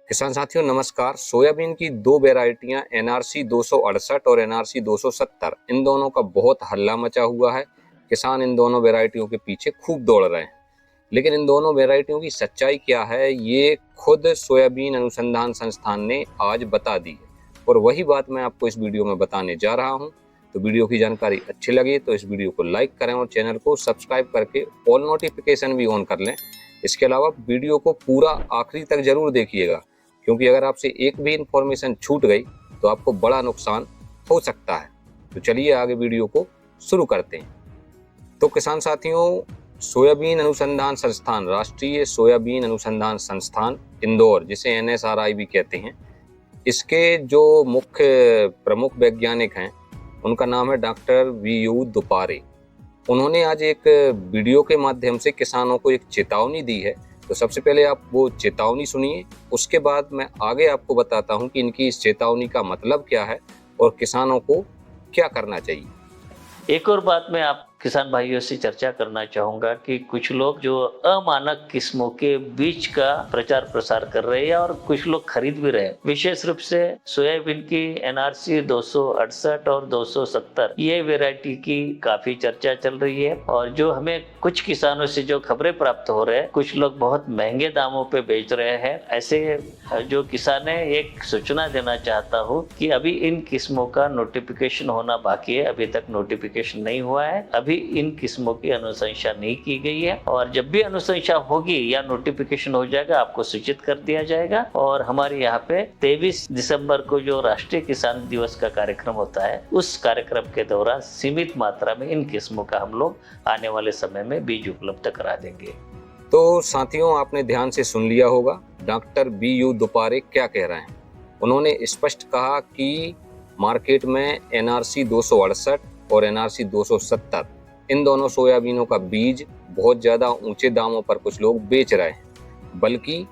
किसान साथियों नमस्कार। सोयाबीन की दो वेराइटियां एनआरसी 268 और एनआरसी 270, इन दोनों का बहुत हल्ला मचा हुआ है। किसान इन दोनों वेराइटियों के पीछे खूब दौड़ रहे हैं, लेकिन इन दोनों वेराइटियों की सच्चाई क्या है ये खुद सोयाबीन अनुसंधान संस्थान ने आज बता दी है, और वही बात मैं आपको इस वीडियो में बताने जा रहा हूं। तो वीडियो की जानकारी अच्छी लगे तो इस वीडियो को लाइक करें और चैनल को सब्सक्राइब करके ऑल नोटिफिकेशन भी ऑन कर लें। इसके अलावा वीडियो को पूरा आखिरी तक जरूर देखिएगा, क्योंकि अगर आपसे एक भी इंफॉर्मेशन छूट गई तो आपको बड़ा नुकसान हो सकता है। तो चलिए आगे वीडियो को शुरू करते हैं। तो किसान साथियों, सोयाबीन अनुसंधान संस्थान, राष्ट्रीय सोयाबीन अनुसंधान संस्थान इंदौर, जिसे एनएसआरआई भी कहते हैं, इसके जो मुख्य प्रमुख वैज्ञानिक हैं उनका नाम है डॉक्टर वीयू दुपारे। उन्होंने आज एक वीडियो के माध्यम से किसानों को एक चेतावनी दी है। तो सबसे पहले आप वो चेतावनी सुनिए, उसके बाद मैं आगे आपको बताता हूं कि इनकी इस चेतावनी का मतलब क्या है और किसानों को क्या करना चाहिए। एक और बात मैं आप किसान भाइयों से चर्चा करना चाहूंगा कि कुछ लोग जो अमानक किस्मों के बीज का प्रचार प्रसार कर रहे हैं और कुछ लोग खरीद भी रहे हैं। विशेष रूप से सोयाबीन की एनआरसी 268 और 270 ये वैरायटी की काफी चर्चा चल रही है, और जो हमें कुछ किसानों से जो खबरें प्राप्त हो रहे हैं, कुछ लोग बहुत महंगे दामों पे बेच रहे हैं। ऐसे जो किसान है, एक सूचना देना चाहता हूँ कि अभी इन किस्मों का नोटिफिकेशन होना बाकी है। अभी तक नोटिफिकेशन नहीं हुआ है, अभी इन किस्मों की अनुशंसा नहीं की गई है, और जब भी अनुशंसा होगी या नोटिफिकेशन हो जाएगा आपको सूचित कर दिया जाएगा। और हमारे यहाँ पे 23 दिसंबर को जो राष्ट्रीय किसान दिवस का कार्यक्रम होता है, उस कार्यक्रम के दौरान सीमित मात्रा में इन किस्मों का हम लोग आने वाले समय में बीज उपलब्ध करा देंगे। तो साथियों, आपने ध्यान से सुन लिया होगा डॉक्टर वीयू दुपारे क्या कह रहे हैं। उन्होंने स्पष्ट कहा कि मार्केट में एनआरसी 268 और एनआरसी 270 इन दोनों सोयाबीनों का बीज बहुत ज़्यादा ऊंचे दामों पर कुछ लोग बेच रहे हैं। बल्कि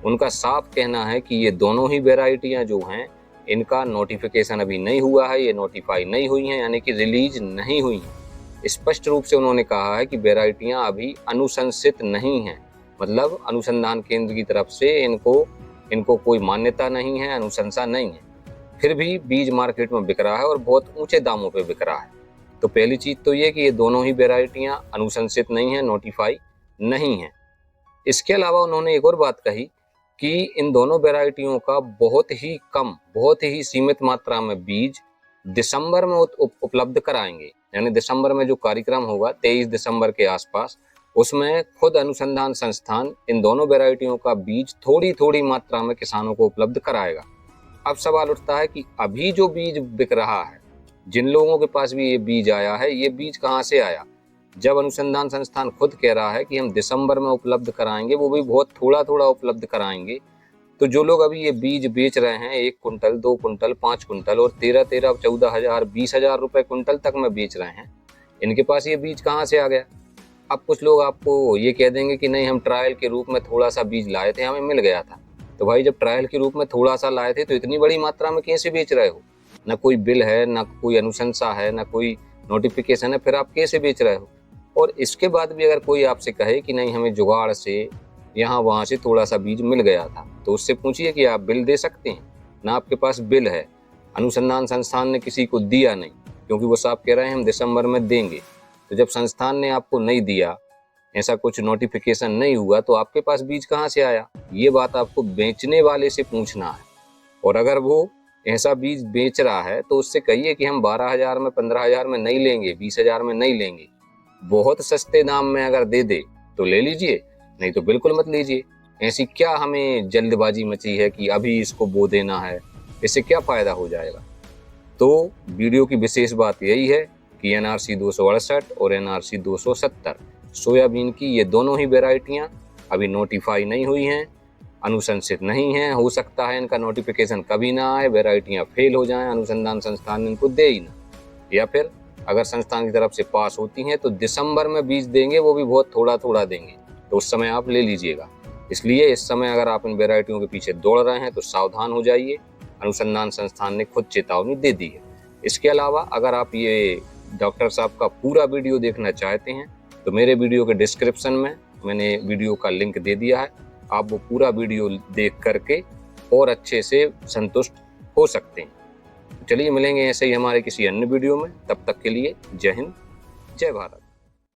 उनका साफ कहना है कि ये दोनों ही वेराइटियां जो हैं, इनका नोटिफिकेशन अभी नहीं हुआ है, ये नोटिफाई नहीं हुई हैं, यानी कि रिलीज नहीं हुई हैं। स्पष्ट रूप से उन्होंने कहा है कि वेराइटियां अभी अनुशंसित नहीं हैं, मतलब अनुसंधान केंद्र की तरफ से इनको कोई मान्यता नहीं है, अनुशंसा नहीं है। फिर भी बीज मार्केट में बिक रहा है और बहुत ऊंचे दामों पे बिक रहा है। तो पहली चीज तो ये कि ये दोनों ही वेराइटियां अनुशंसित नहीं है, नोटिफाई नहीं है। इसके अलावा उन्होंने एक और बात कही कि इन दोनों वेराइटियों का बहुत ही सीमित मात्रा में बीज दिसंबर में उपलब्ध कराएंगे। यानी दिसंबर में जो कार्यक्रम होगा 23 दिसंबर के आसपास, उसमें खुद अनुसंधान संस्थान इन दोनों वेराइटियों का बीज थोड़ी थोड़ी मात्रा में किसानों को उपलब्ध कराएगा। अब सवाल उठता है कि अभी जो बीज बिक रहा है, जिन लोगों के पास भी ये बीज आया है, ये बीज कहाँ से आया? जब अनुसंधान संस्थान खुद कह रहा है कि हम दिसंबर में उपलब्ध कराएंगे, वो भी बहुत थोड़ा थोड़ा उपलब्ध कराएंगे, तो जो लोग अभी ये बीज बेच रहे हैं 1 कुंटल, 2 कुंटल, 5 कुंटल और 13,000, 14,000, 20,000 रुपए कुंटल तक में बेच रहे हैं, इनके पास ये बीज कहाँ से आ गया? अब कुछ लोग आपको ये कह देंगे कि नहीं, हम ट्रायल के रूप में थोड़ा सा बीज लाए थे, हमें मिल गया था। तो भाई, जब ट्रायल के रूप में थोड़ा सा लाए थे तो इतनी बड़ी मात्रा में कैसे बेच रहे हो? ना कोई बिल है, ना कोई अनुशंसा है, ना कोई नोटिफिकेशन है, फिर आप कैसे बेच रहे हो? और इसके बाद भी अगर कोई आपसे कहे कि नहीं, हमें जुगाड़ से यहाँ वहाँ से थोड़ा सा बीज मिल गया था, तो उससे पूछिए कि आप बिल दे सकते हैं? ना आपके पास बिल है, अनुसंधान संस्थान ने किसी को दिया नहीं, क्योंकि वो साफ कह रहे हैं हम दिसंबर में देंगे। तो जब संस्थान ने आपको नहीं दिया, ऐसा कुछ नोटिफिकेशन नहीं हुआ, तो आपके पास बीज कहाँ से आया? ये बात आपको बेचने वाले से पूछना है। और अगर वो ऐसा बीज बेच रहा है तो उससे कहिए कि हम 12,000 में, 15,000 में नहीं लेंगे, 20,000 में नहीं लेंगे। बहुत सस्ते दाम में अगर दे दे तो ले लीजिए, नहीं तो बिल्कुल मत लीजिए। ऐसी क्या हमें जल्दबाजी मची है कि अभी इसको बो देना है? इससे क्या फायदा हो जाएगा? तो वीडियो की विशेष बात यही है कि एनआरसी 268 और एनआरसी 270 सोयाबीन की ये दोनों ही वेराइटियां अभी नोटिफाई नहीं हुई हैं, अनुशंसित नहीं हैं। हो सकता है इनका नोटिफिकेशन कभी ना आए, वेराइटियां फेल हो जाएं, अनुसंधान संस्थान इनको दे ही ना, या फिर अगर संस्थान की तरफ से पास होती हैं तो दिसंबर में बीज देंगे, वो भी बहुत थोड़ा थोड़ा देंगे, तो उस समय आप ले लीजिएगा। इसलिए इस समय अगर आप इन वेराइटियों के पीछे दौड़ रहे हैं तो सावधान हो जाइए, अनुसंधान संस्थान ने खुद चेतावनी दे दी है। इसके अलावा अगर आप ये डॉक्टर साहब का पूरा वीडियो देखना चाहते हैं तो मेरे वीडियो के डिस्क्रिप्शन में मैंने वीडियो का लिंक दे दिया है, आप वो पूरा वीडियो देख करके और अच्छे से संतुष्ट हो सकते हैं। चलिए मिलेंगे ऐसे ही हमारे किसी अन्य वीडियो में, तब तक के लिए जय हिंद, जय भारत।